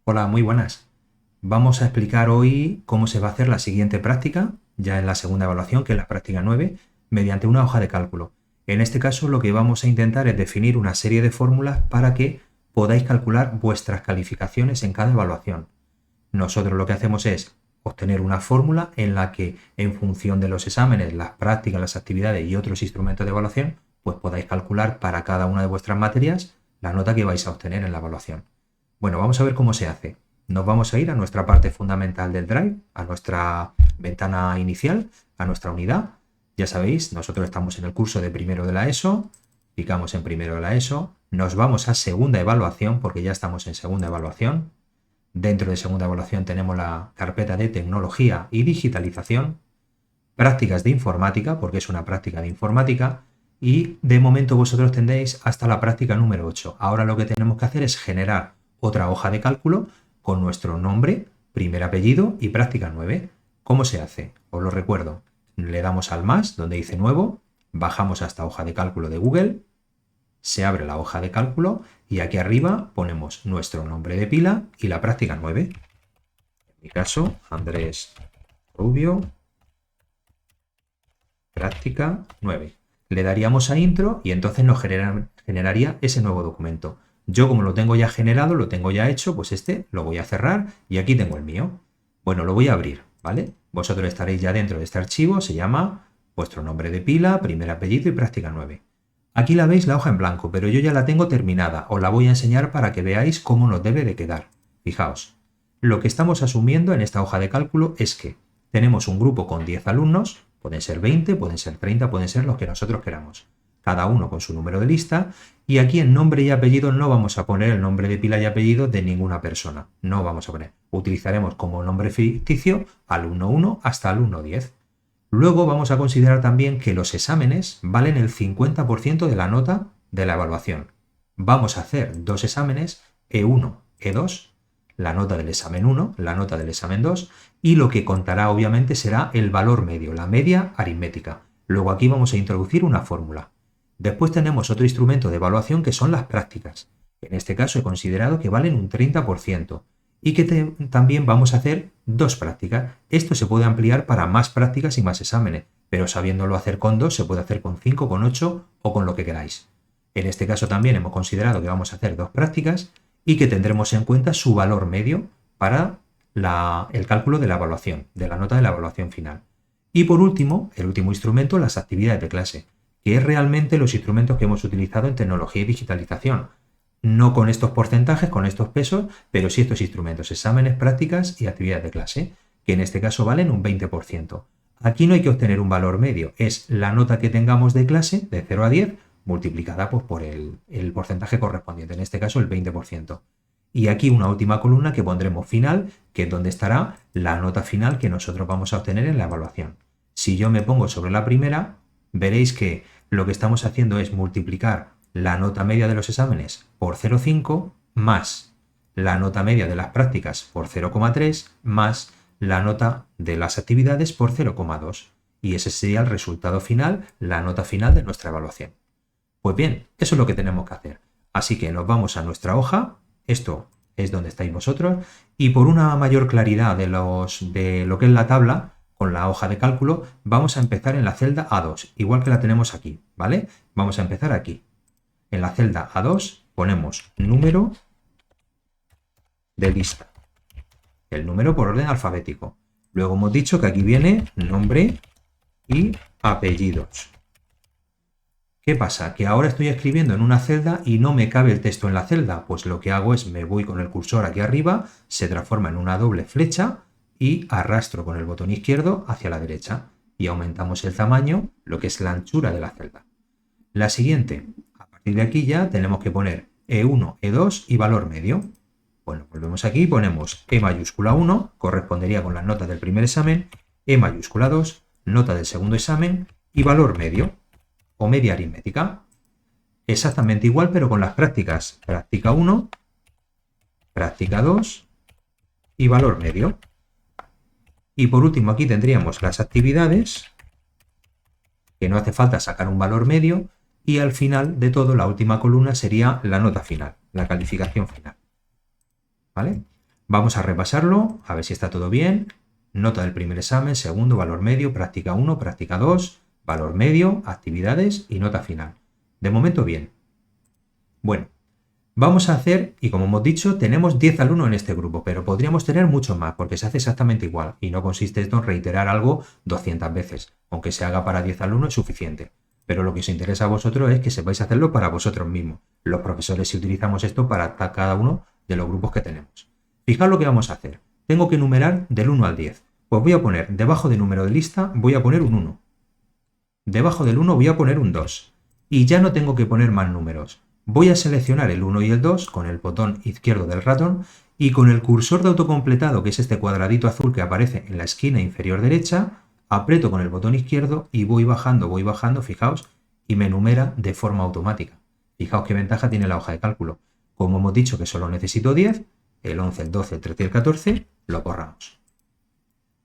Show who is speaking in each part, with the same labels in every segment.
Speaker 1: Hola, muy buenas. Vamos a explicar hoy cómo se va a hacer la siguiente práctica, ya en la segunda evaluación, que es la práctica 9, mediante una hoja de cálculo. En este caso, lo que vamos a intentar es definir una serie de fórmulas para que podáis calcular vuestras calificaciones en cada evaluación. Nosotros lo que hacemos es obtener una fórmula en la que, en función de los exámenes, las prácticas, las actividades y otros instrumentos de evaluación, pues podáis calcular para cada una de vuestras materias la nota que vais a obtener en la evaluación. Bueno, vamos a ver cómo se hace. Nos vamos a ir a nuestra parte fundamental del Drive, a nuestra ventana inicial, a nuestra unidad. Ya sabéis, nosotros estamos en el curso de primero de la ESO, picamos en primero de la ESO, nos vamos a segunda evaluación porque ya estamos en segunda evaluación. Dentro de segunda evaluación tenemos la carpeta de tecnología y digitalización, prácticas de informática, porque es una práctica de informática, y de momento vosotros tendréis hasta la práctica número 8. Ahora lo que tenemos que hacer es generar otra hoja de cálculo con nuestro nombre, primer apellido y práctica 9. ¿Cómo se hace? Os lo recuerdo. Le damos al más, donde dice nuevo, bajamos a esta hoja de cálculo de Google, se abre la hoja de cálculo y aquí arriba ponemos nuestro nombre de pila y la práctica 9. En mi caso, Andrés Rubio, práctica 9. Le daríamos a intro y entonces nos generaría ese nuevo documento. Yo como lo tengo ya generado, lo tengo ya hecho, pues este lo voy a cerrar y aquí tengo el mío. Bueno, lo voy a abrir, ¿vale? Vosotros estaréis ya dentro de este archivo, se llama vuestro nombre de pila, primer apellido y práctica 9. Aquí la veis la hoja en blanco, pero yo ya la tengo terminada, os la voy a enseñar para que veáis cómo nos debe de quedar. Fijaos, lo que estamos asumiendo en esta hoja de cálculo es que tenemos un grupo con 10 alumnos, pueden ser 20, pueden ser 30, pueden ser los que nosotros queramos, cada uno con su número de lista, y aquí en nombre y apellido no vamos a poner el nombre de pila y apellido de ninguna persona, no vamos a poner, utilizaremos como nombre ficticio alumno 1 hasta alumno 10. Luego vamos a considerar también que los exámenes valen el 50% de la nota de la evaluación. Vamos a hacer dos exámenes, E1, E2, la nota del examen 1, la nota del examen 2, y lo que contará obviamente será el valor medio, la media aritmética. Luego aquí vamos a introducir una fórmula. Después tenemos otro instrumento de evaluación que son las prácticas. En este caso he considerado que valen un 30% y que también vamos a hacer dos prácticas. Esto se puede ampliar para más prácticas y más exámenes, pero sabiéndolo hacer con 2 se puede hacer con 5, con 8 o con lo que queráis. En este caso también hemos considerado que vamos a hacer dos prácticas y que tendremos en cuenta su valor medio para el cálculo de la evaluación, de la nota de la evaluación final. Y por último, el último instrumento, las actividades de clase, que es realmente los instrumentos que hemos utilizado en tecnología y digitalización. No con estos porcentajes, con estos pesos, pero sí estos instrumentos, exámenes, prácticas y actividades de clase, que en este caso valen un 20%. Aquí no hay que obtener un valor medio, es la nota que tengamos de clase, de 0 a 10, multiplicada pues, por el porcentaje correspondiente, en este caso el 20%. Y aquí una última columna que pondremos final, que es donde estará la nota final que nosotros vamos a obtener en la evaluación. Si yo me pongo sobre la primera, veréis que lo que estamos haciendo es multiplicar la nota media de los exámenes por 0,5 más la nota media de las prácticas por 0,3 más la nota de las actividades por 0,2. Y ese sería el resultado final, la nota final de nuestra evaluación. Pues bien, eso es lo que tenemos que hacer. Así que nos vamos a nuestra hoja, esto es donde estáis vosotros, y por una mayor claridad de lo que es la tabla, con la hoja de cálculo, vamos a empezar en la celda A2, igual que la tenemos aquí, ¿vale? Vamos a empezar aquí. En la celda A2 ponemos número de lista, el número por orden alfabético. Luego hemos dicho que aquí viene nombre y apellidos. ¿Qué pasa? Que ahora estoy escribiendo en una celda y no me cabe el texto en la celda. Pues lo que hago es me voy con el cursor aquí arriba, se transforma en una doble flecha y arrastro con el botón izquierdo hacia la derecha y aumentamos el tamaño, lo que es la anchura de la celda. La siguiente, a partir de aquí ya tenemos que poner E1, E2 y valor medio. Bueno, volvemos aquí y ponemos E mayúscula 1, correspondería con las notas del primer examen, E mayúscula 2, nota del segundo examen y valor medio o media aritmética. Exactamente igual, pero con las prácticas. Práctica 1, práctica 2 y valor medio. Y por último aquí tendríamos las actividades, que no hace falta sacar un valor medio, y al final de todo la última columna sería la nota final, la calificación final. ¿Vale? Vamos a repasarlo, a ver si está todo bien. Nota del primer examen, segundo, valor medio, práctica 1, práctica 2, valor medio, actividades y nota final. De momento bien. Bueno, vamos a hacer, y como hemos dicho, tenemos 10 alumnos en este grupo, pero podríamos tener muchos más porque se hace exactamente igual y no consiste esto en reiterar algo 200 veces. Aunque se haga para 10 alumnos es suficiente. Pero lo que os interesa a vosotros es que sepáis hacerlo para vosotros mismos. Los profesores si utilizamos esto para cada uno de los grupos que tenemos. Fijaos lo que vamos a hacer. Tengo que numerar del 1 al 10. Pues voy a poner debajo del número de lista, voy a poner un 1. Debajo del 1 voy a poner un 2. Y ya no tengo que poner más números. Voy a seleccionar el 1 y el 2 con el botón izquierdo del ratón y con el cursor de autocompletado, que es este cuadradito azul que aparece en la esquina inferior derecha, aprieto con el botón izquierdo y voy bajando, fijaos, y me numera de forma automática. Fijaos qué ventaja tiene la hoja de cálculo. Como hemos dicho que solo necesito 10, el 11, el 12, el 13 y el 14, lo borramos.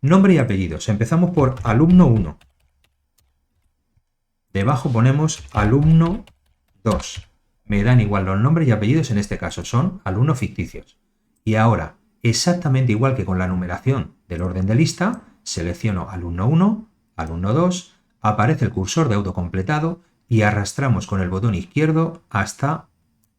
Speaker 1: Nombre y apellidos. Empezamos por alumno 1. Debajo ponemos alumno 2. Me dan igual los nombres y apellidos, en este caso son alumnos ficticios. Y ahora, exactamente igual que con la numeración del orden de lista, selecciono alumno 1, alumno 2, aparece el cursor de autocompletado y arrastramos con el botón izquierdo hasta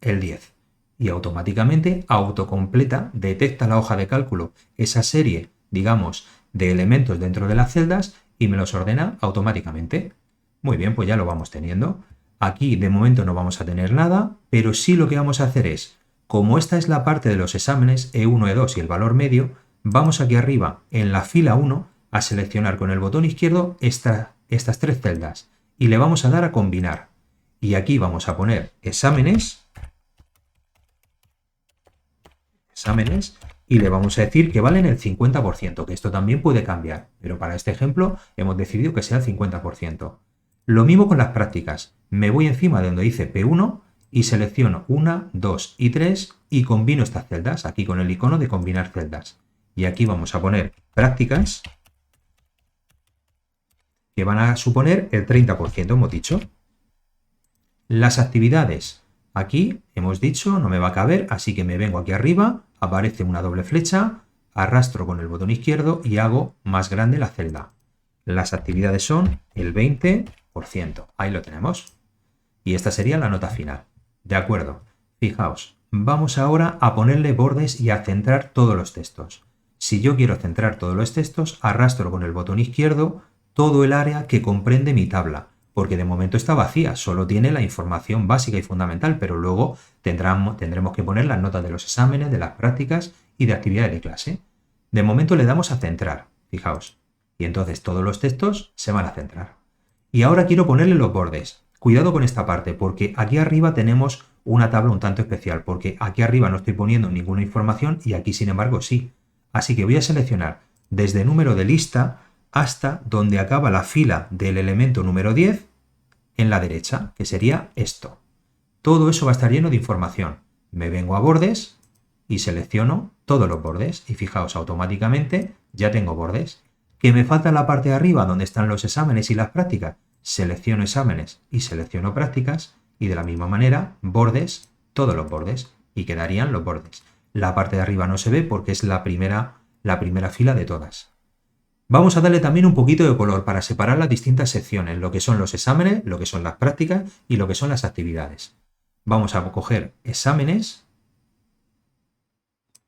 Speaker 1: el 10. Y automáticamente autocompleta, detecta la hoja de cálculo, esa serie, digamos, de elementos dentro de las celdas y me los ordena automáticamente. Muy bien, pues ya lo vamos teniendo. Aquí de momento no vamos a tener nada, pero sí lo que vamos a hacer es, como esta es la parte de los exámenes E1, E2 y el valor medio, vamos aquí arriba en la fila 1 a seleccionar con el botón izquierdo estas tres celdas y le vamos a dar a combinar. Y aquí vamos a poner exámenes y le vamos a decir que valen el 50%, que esto también puede cambiar, pero para este ejemplo hemos decidido que sea el 50%. Lo mismo con las prácticas. Me voy encima de donde dice P1 y selecciono 1, 2 y 3 y combino estas celdas, aquí con el icono de combinar celdas. Y aquí vamos a poner prácticas, que van a suponer el 30%, hemos dicho. Las actividades. Aquí hemos dicho, no me va a caber, así que me vengo aquí arriba, aparece una doble flecha, arrastro con el botón izquierdo y hago más grande la celda. Las actividades son el 20%. Ahí lo tenemos. Y esta sería la nota final. De acuerdo. Fijaos, vamos ahora a ponerle bordes y a centrar todos los textos. Si yo quiero centrar todos los textos, arrastro con el botón izquierdo todo el área que comprende mi tabla, porque de momento está vacía, solo tiene la información básica y fundamental, pero luego tendremos que poner las notas de los exámenes, de las prácticas y de actividades de clase. De momento le damos a centrar, fijaos, y entonces todos los textos se van a centrar. Y ahora quiero ponerle los bordes. Cuidado con esta parte, porque aquí arriba tenemos una tabla un tanto especial, porque aquí arriba no estoy poniendo ninguna información y aquí sin embargo sí. Así que voy a seleccionar desde número de lista hasta donde acaba la fila del elemento número 10 en la derecha, que sería esto. Todo eso va a estar lleno de información. Me vengo a bordes y selecciono todos los bordes y fijaos, automáticamente ya tengo bordes. ¿Que me falta la parte de arriba donde están los exámenes y las prácticas? Selecciono exámenes y selecciono prácticas y de la misma manera bordes, todos los bordes y quedarían los bordes. La parte de arriba no se ve porque es la primera fila de todas. Vamos a darle también un poquito de color para separar las distintas secciones, lo que son los exámenes, lo que son las prácticas y lo que son las actividades. Vamos a coger exámenes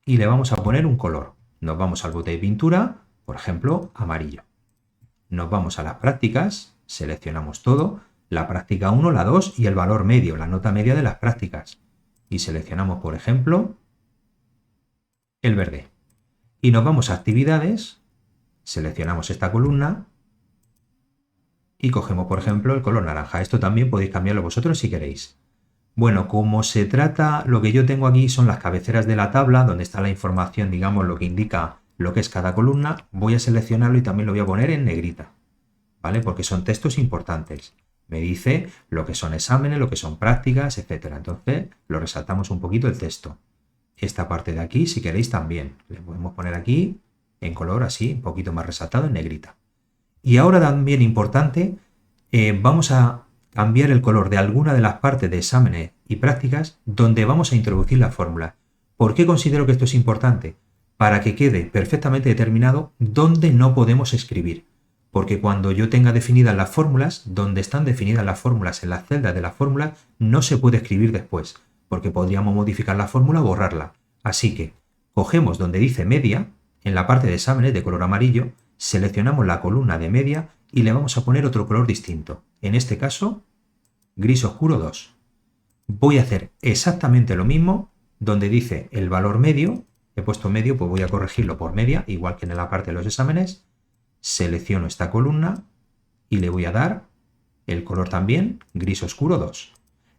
Speaker 1: y le vamos a poner un color. Nos vamos al bote de pintura, por ejemplo, amarillo. Nos vamos a las prácticas, seleccionamos todo, la práctica 1, la 2 y el valor medio, la nota media de las prácticas. Y seleccionamos, por ejemplo, el verde. Y nos vamos a actividades, seleccionamos esta columna y cogemos, por ejemplo, el color naranja. Esto también podéis cambiarlo vosotros si queréis. Bueno, como se trata, lo que yo tengo aquí son las cabeceras de la tabla, donde está la información, digamos, lo que indica lo que es cada columna, voy a seleccionarlo y también lo voy a poner en negrita, ¿vale? Porque son textos importantes. Me dice lo que son exámenes, lo que son prácticas, etc. Entonces, lo resaltamos un poquito el texto. Esta parte de aquí, si queréis, también. Le podemos poner aquí en color así, un poquito más resaltado, en negrita. Y ahora también importante, vamos a cambiar el color de alguna de las partes de exámenes y prácticas donde vamos a introducir la fórmula. ¿Por qué considero que esto es importante? para que quede perfectamente determinado dónde no podemos escribir. Porque cuando yo tenga definidas las fórmulas, donde están definidas las fórmulas en las celdas de las fórmulas, no se puede escribir después, porque podríamos modificar la fórmula o borrarla. Así que cogemos donde dice media, en la parte de exámenes de color amarillo, seleccionamos la columna de media y le vamos a poner otro color distinto. En este caso, gris oscuro 2. Voy a hacer exactamente lo mismo donde dice el valor medio. He puesto medio, pues voy a corregirlo por media, igual que en la parte de los exámenes. Selecciono esta columna y le voy a dar el color también, gris oscuro 2.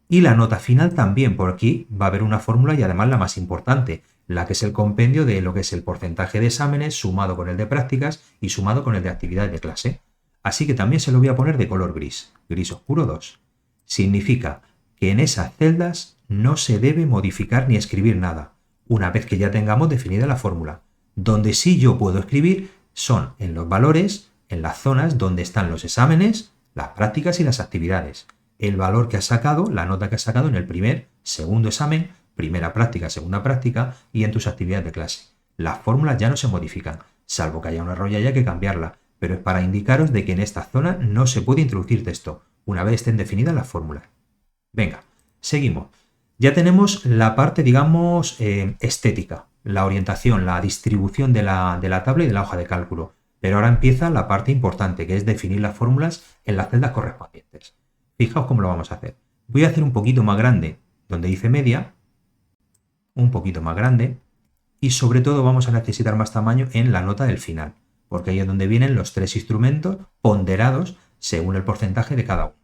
Speaker 1: Y la nota final también, por aquí va a haber una fórmula y además la más importante, la que es el compendio de lo que es el porcentaje de exámenes sumado con el de prácticas y sumado con el de actividades de clase. Así que también se lo voy a poner de color gris, gris oscuro 2. Significa que en esas celdas no se debe modificar ni escribir nada, una vez que ya tengamos definida la fórmula. Donde sí yo puedo escribir son en los valores, en las zonas donde están los exámenes, las prácticas y las actividades. El valor que has sacado, la nota que has sacado en el primer, segundo examen, primera práctica, segunda práctica y en tus actividades de clase. Las fórmulas ya no se modifican, salvo que haya un error y haya que cambiarla, pero es para indicaros de que en esta zona no se puede introducir texto, una vez estén definidas las fórmulas. Venga, seguimos. Ya tenemos la parte, digamos, estética, la orientación, la distribución de la tabla y de la hoja de cálculo. Pero ahora empieza la parte importante, que es definir las fórmulas en las celdas correspondientes. Fijaos cómo lo vamos a hacer. Voy a hacer un poquito más grande donde dice media, un poquito más grande, y sobre todo vamos a necesitar más tamaño en la nota del final, porque ahí es donde vienen los 3 instrumentos ponderados según el porcentaje de cada uno.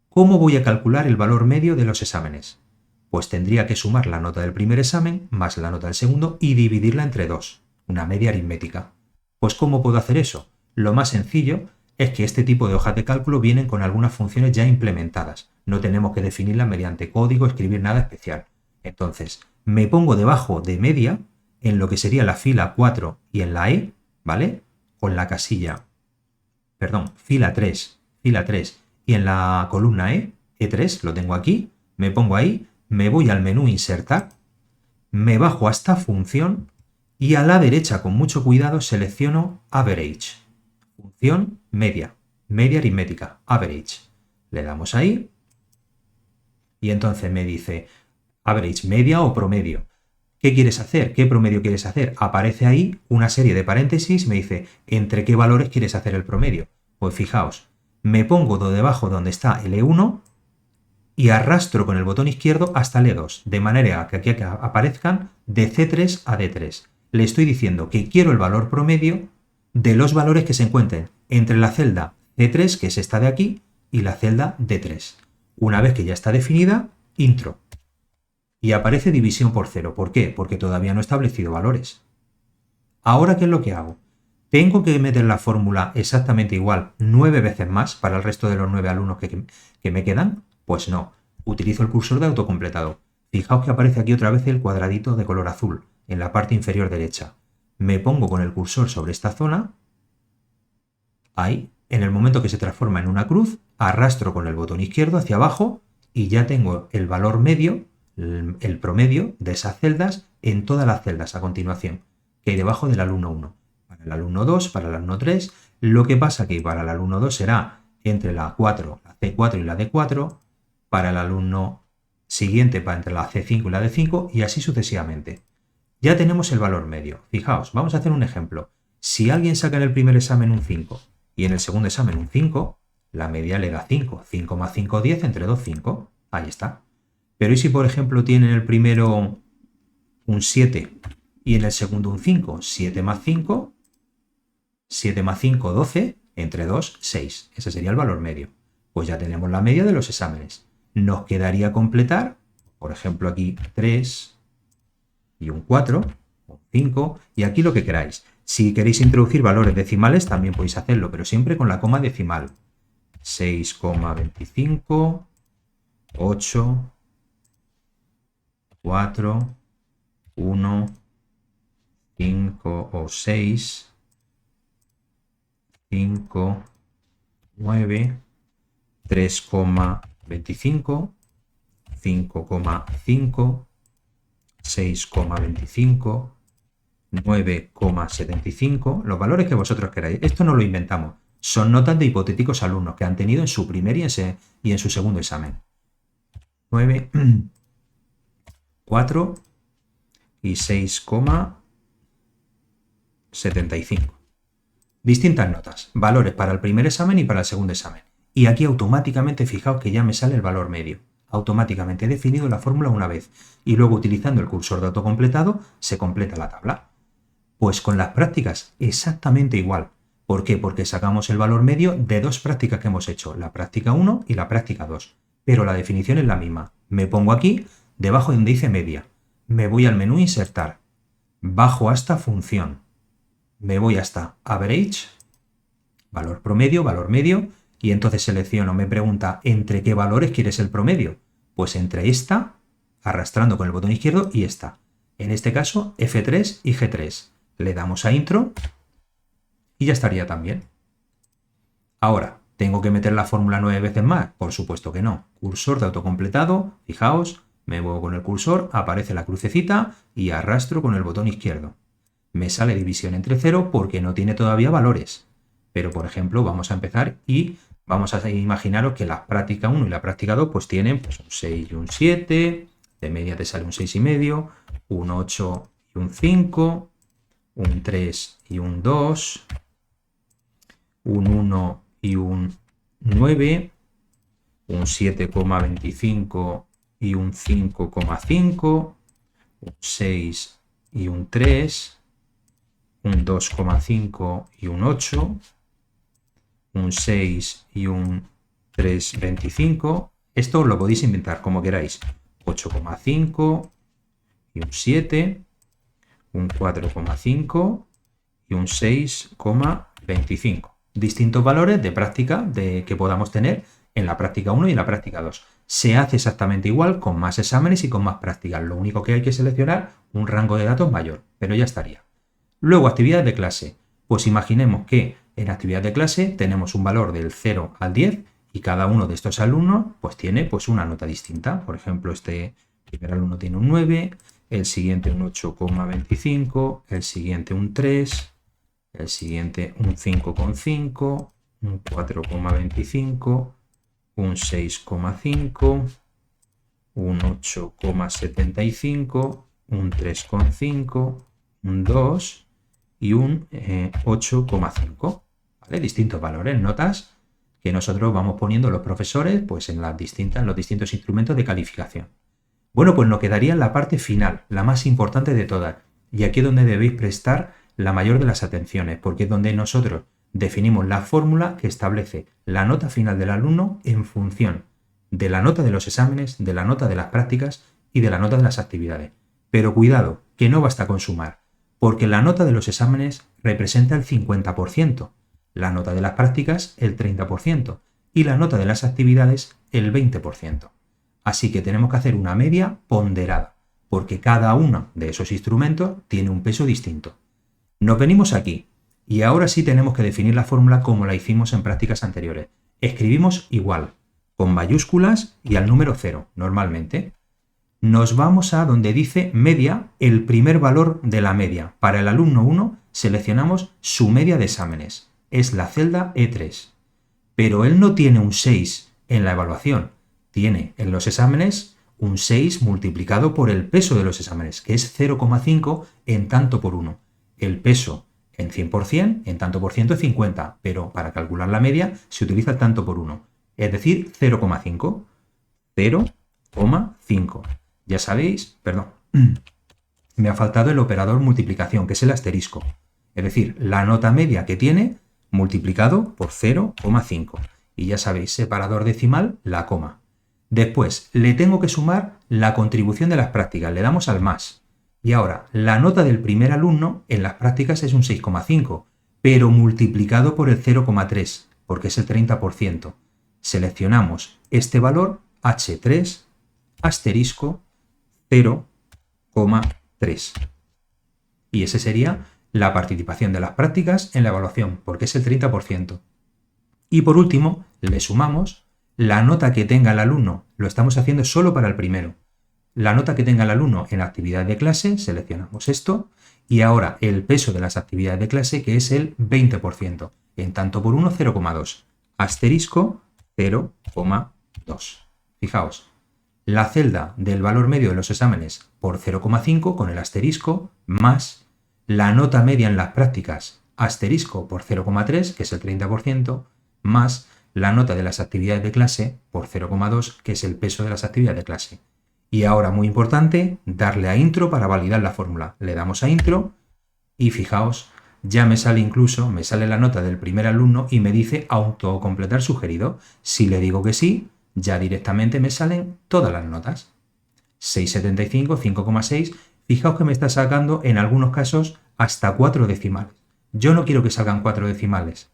Speaker 1: ¿Cómo voy a calcular el valor medio de los exámenes? Pues tendría que sumar la nota del primer examen más la nota del segundo y dividirla entre 2, una media aritmética. Pues ¿cómo puedo hacer eso? Lo más sencillo es que este tipo de hojas de cálculo vienen con algunas funciones ya implementadas. No tenemos que definirlas mediante código, escribir nada especial. Entonces, me pongo debajo de media en lo que sería la fila 4 y en la E, ¿vale? Con la casilla, fila 3 y en la columna E, E3, lo tengo aquí, me pongo ahí, me voy al menú insertar, me bajo a esta función y a la derecha con mucho cuidado selecciono average, función media, media aritmética, average. Le damos ahí y entonces me dice average, media o promedio. ¿Qué quieres hacer? ¿Qué promedio quieres hacer? Aparece ahí una serie de paréntesis, me dice ¿entre qué valores quieres hacer el promedio? Pues fijaos, me pongo debajo donde está el E1 y arrastro con el botón izquierdo hasta el E2, de manera que aquí aparezcan de C3 a D3. Le estoy diciendo que quiero el valor promedio de los valores que se encuentren entre la celda C3, que es esta de aquí, y la celda D3. Una vez que ya está definida, intro. Y aparece división por 0. ¿Por qué? Porque todavía no he establecido valores. Ahora, ¿qué es lo que hago? ¿Tengo que meter la fórmula exactamente igual 9 veces más para el resto de los 9 alumnos que me quedan? Pues no. Utilizo el cursor de autocompletado. Fijaos que aparece aquí otra vez el cuadradito de color azul en la parte inferior derecha. Me pongo con el cursor sobre esta zona. Ahí. En el momento que se transforma en una cruz, arrastro con el botón izquierdo hacia abajo y ya tengo el valor medio, el promedio de esas celdas en todas las celdas a continuación, que hay debajo del alumno 1. Para el alumno 2, para el alumno 3, lo que pasa que para el alumno 2 será entre la 4, la C4 y la D4, para el alumno siguiente para entre la C5 y la D5 y así sucesivamente. Ya tenemos el valor medio. Fijaos, vamos a hacer un ejemplo. Si alguien saca en el primer examen un 5 y en el segundo examen un 5, la media le da 5. 5 más 5, 10, entre 2, 5. Ahí está. Pero ¿y si por ejemplo tiene en el primero un 7 y en el segundo un 5? 7 más 5, 7 más 5, 12, entre 2, 6. Ese sería el valor medio. Pues ya tenemos la media de los exámenes. Nos quedaría completar, por ejemplo aquí 3 y un 4, un 5 y aquí lo que queráis. Si queréis introducir valores decimales también podéis hacerlo, pero siempre con la coma decimal. 6,25, 8, 4, 1, 5 o 6, 5, 9, 3,25, 5,5, 6,25, 9,75, los valores que vosotros queráis. Esto no lo inventamos. Son notas de hipotéticos alumnos que han tenido en su primer y en su segundo examen. 9, 4 y 6,75. Distintas notas, valores para el primer examen y para el segundo examen. Y aquí automáticamente fijaos que ya me sale el valor medio. Automáticamente he definido la fórmula una vez y luego utilizando el cursor de autocompletado se completa la tabla. Pues con las prácticas exactamente igual. ¿Por qué? Porque sacamos el valor medio de dos prácticas que hemos hecho, la práctica 1 y la práctica 2. Pero la definición es la misma. Me pongo aquí, debajo donde dice media. Me voy al menú insertar. Bajo hasta función. Me voy hasta average, valor promedio, valor medio, y entonces selecciono, me pregunta, ¿entre qué valores quieres el promedio? Pues entre esta, arrastrando con el botón izquierdo, y esta. En este caso, F3 y G3. Le damos a intro y ya estaría también. Ahora, ¿tengo que meter la fórmula 9 veces más? Por supuesto que no. Cursor de autocompletado, fijaos, me muevo con el cursor, aparece la crucecita y arrastro con el botón izquierdo. Me sale división entre 0 porque no tiene todavía valores. Pero, por ejemplo, vamos a empezar y vamos a imaginaros que la práctica 1 y la práctica 2 pues tienen pues, un 6 y un 7, de media te sale un 6,5, un 8 y un 5, un 3 y un 2, un 1 y un 9, un 7,25 y un 5,5, un 6 y un 3, un 2,5 y un 8, un 6 y un 3,25. Esto os lo podéis inventar como queráis. 8,5 y un 7, un 4,5 y un 6,25. Distintos valores de práctica que podamos tener en la práctica 1 y en la práctica 2. Se hace exactamente igual con más exámenes y con más prácticas. Lo único que hay que seleccionar un rango de datos mayor, pero ya estaría. Luego, actividades de clase. Pues imaginemos que en actividad de clase tenemos un valor del 0 al 10 y cada uno de estos alumnos pues tiene pues una nota distinta. Por ejemplo, este primer alumno tiene un 9, el siguiente un 8,25, el siguiente un 3, el siguiente un 5,5, un 4,25, un 6,5, un 8,75, un 3,5, un 2 y un 8,5. ¿Vale? Distintos valores, notas que nosotros vamos poniendo los profesores pues en los distintos instrumentos de calificación. Bueno, pues nos quedaría la parte final, la más importante de todas. Y aquí es donde debéis prestar la mayor de las atenciones, porque es donde nosotros definimos la fórmula que establece la nota final del alumno en función de la nota de los exámenes, de la nota de las prácticas y de la nota de las actividades. Pero cuidado, que no basta con sumar, porque la nota de los exámenes representa el 50%, la nota de las prácticas el 30% y la nota de las actividades el 20%. Así que tenemos que hacer una media ponderada, porque cada uno de esos instrumentos tiene un peso distinto. Nos venimos aquí y ahora sí tenemos que definir la fórmula como la hicimos en prácticas anteriores. Escribimos igual, con mayúsculas y al número 0, normalmente. Nos vamos a donde dice media, el primer valor de la media. Para el alumno 1 seleccionamos su media de exámenes. Es la celda E3. Pero él no tiene un 6 en la evaluación. Tiene en los exámenes un 6 multiplicado por el peso de los exámenes, que es 0,5 en tanto por 1. El peso en 100%, en tanto por ciento es 50, pero para calcular la media se utiliza el tanto por 1. Es decir, 0,5. 0,5. Ya sabéis, perdón, me ha faltado el operador multiplicación, que es el asterisco. Es decir, la nota media que tiene multiplicado por 0,5. Y ya sabéis, separador decimal, la coma. Después, le tengo que sumar la contribución de las prácticas. Le damos al más. Y ahora, la nota del primer alumno en las prácticas es un 6,5, pero multiplicado por el 0,3, porque es el 30%. Seleccionamos este valor, H3, asterisco, 0,3. Y ese sería la participación de las prácticas en la evaluación, porque es el 30%. Y por último, le sumamos la nota que tenga el alumno. Lo estamos haciendo solo para el primero. La nota que tenga el alumno en actividad de clase, seleccionamos esto, Y ahora el peso de las actividades de clase, que es el 20%. En tanto por 1, 0,2. Asterisco 0,2. Fijaos, la celda del valor medio de los exámenes por 0,5 con el asterisco, más la nota media en las prácticas, asterisco por 0,3, que es el 30%, más la nota de las actividades de clase por 0,2, que es el peso de las actividades de clase. Y ahora, muy importante, darle a intro para validar la fórmula. Le damos a intro y fijaos, ya me sale la nota del primer alumno y me dice autocompletar sugerido. Si le digo que sí, ya directamente me salen todas las notas. 6,75, 5,6. Fijaos que me está sacando en algunos casos hasta 4 decimales. Yo no quiero que salgan 4 decimales.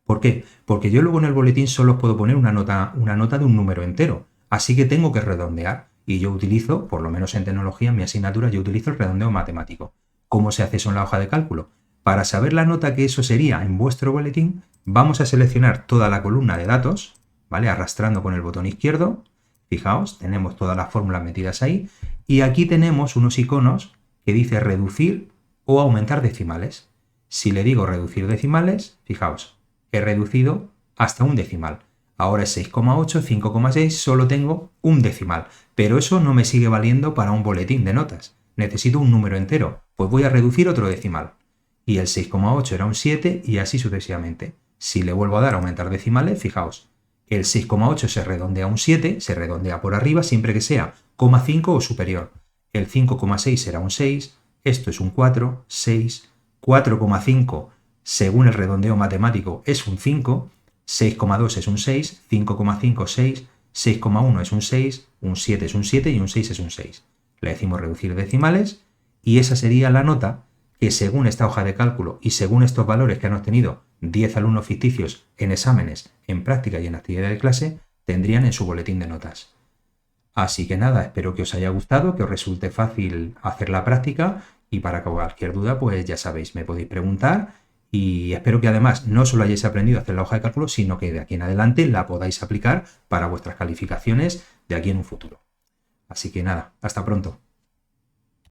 Speaker 1: ¿Por qué? Porque yo luego en el boletín solo puedo poner una nota de un número entero. Así que tengo que redondear y yo utilizo, por lo menos en tecnología, en mi asignatura, yo utilizo el redondeo matemático. ¿Cómo se hace eso en la hoja de cálculo? Para saber la nota que eso sería en vuestro boletín, vamos a seleccionar toda la columna de datos, ¿vale? Arrastrando con el botón izquierdo. Fijaos, tenemos todas las fórmulas metidas ahí y aquí tenemos unos iconos que dice reducir o aumentar decimales. Si le digo reducir decimales, fijaos, he reducido hasta un decimal. Ahora es 6,8, 5,6, solo tengo un decimal, pero eso no me sigue valiendo para un boletín de notas. Necesito un número entero, pues voy a reducir otro decimal. Y el 6,8 era un 7 y así sucesivamente. Si le vuelvo a dar a aumentar decimales, fijaos, el 6,8 se redondea a un 7, se redondea por arriba siempre que sea 0,5 o superior. El 5,6 será un 6, esto es un 4, 6, 4,5 según el redondeo matemático es un 5, 6,2 es un 6, 5,5 6, 6,1 es un 6, un 7 es un 7 y un 6 es un 6. Le decimos reducir decimales y esa sería la nota que según esta hoja de cálculo y según estos valores que han obtenido 10 alumnos ficticios en exámenes, en práctica y en actividad de clase, tendrían en su boletín de notas. Así que nada, espero que os haya gustado, que os resulte fácil hacer la práctica y para cualquier duda, pues ya sabéis, me podéis preguntar y espero que además no solo hayáis aprendido a hacer la hoja de cálculo, sino que de aquí en adelante la podáis aplicar para vuestras calificaciones de aquí en un futuro. Así que nada, hasta pronto.